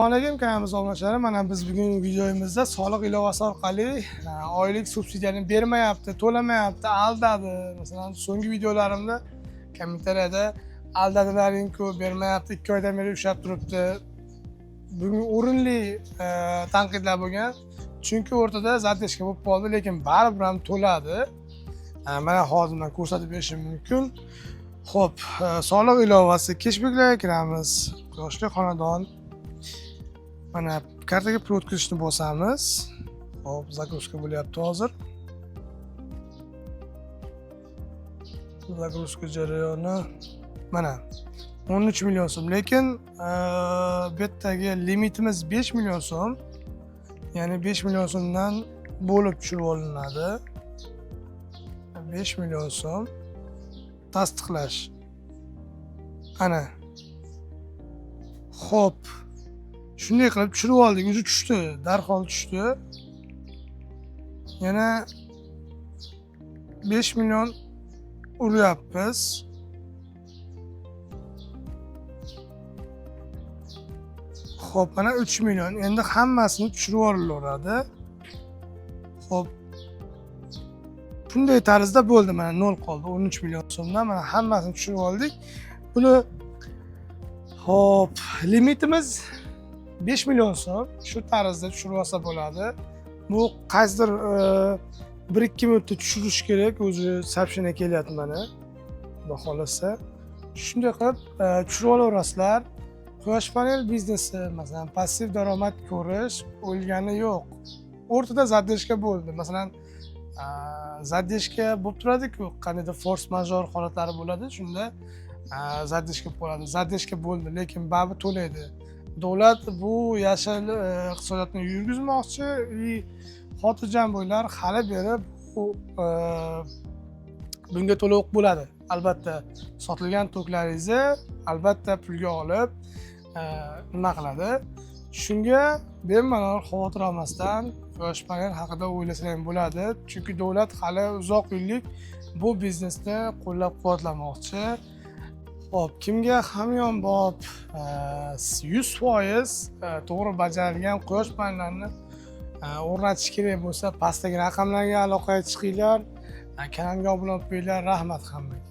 Assalomu alaykum kanalimiz obunachilar. Mana biz bugungi videomizda soliq ilovasi orqali oylik subsidiyani bermayapti, to'lamayapti, aldadi. Masalan, so'nggi videolarimda kommentariyada aldadilaring-ku, bermayapti, 2 oydan beri ushlab turibdi. Bugun o'rinli tanqidlar bo'lgan. Chunki o'rtada zadeshka bo'lib qoldi, lekin baribir ham to'ladi. Mana hozir men ko'rsatib berishim mumkin. Xo'p, soliq ilovasi cashbacklarga kiramiz. Yoshli xonadon. Mana kartaga pul o'tkazishni bosamiz. Hop, загрузка bo'lyapti hozir. Загрузка jarayoni mana 13 million so'm, lekin bu yerdagi limitimiz 5 million so'm. Ya'ni 5 million so'mdan bo'lib tushirib olinadi. 5 million so'm tasdiqlash. Ana. Xo'p. Shunday qilib tushirib oldik, o'zi tushdi, darhol tushdi. Yana 5 million uryapmiz. Xo'p, mana 3 million. Endi hammasini tushirib olinaveradi. Xo'p. Bunday tarzda bo'ldi, mana 0 qoldi. 13 million so'mdan mana hammasini tushirib oldik. Buni xo'p, limitimiz 5 million so'm. Shu tarzda tushirib olsa bo'ladi. Bu qaysidir 1-2 minutda tushirish kerak, o'zi soобщение kelyapti mana. Xudo xolasa. Shunday qilib tushirib olaverasizlar. Quyosh panel biznesi, masalan, passiv daromad ko'rish o'lgani yo'q. O'rtada zadeshka bo'ldi. Masalan, zadeshka bo'lib turadi-ku, qanday force major holatlari bo'ladi, shunda zadeshka bo'ladi. Zadeshka bo'ldi, lekin baribir to'laydi. Davlat bu yashil iqtisodiyotni yurgizmoqchi, xotirjam bo'linglar, hali beri bunga to'lov bo'ladi. Albatta, sotilgan toklaringizni albatta pulga olib nima qiladi? Shunga bemalol xavotir olmasdan quyosh panel haqida o'ylasang bo'ladi, chunki davlat hali uzoq yillik bu biznesni qo'llab-quvvatlamoqchi. Hop, kimga hamyonbop 100% to'g'ri bajarilgan quyosh panellarini o'rnatish kerak bo'lsa, pastdagi raqamlarga aloqaga chiqinglar, kanalga obuna bo'lib qo'yinglar. Rahmat hammaga.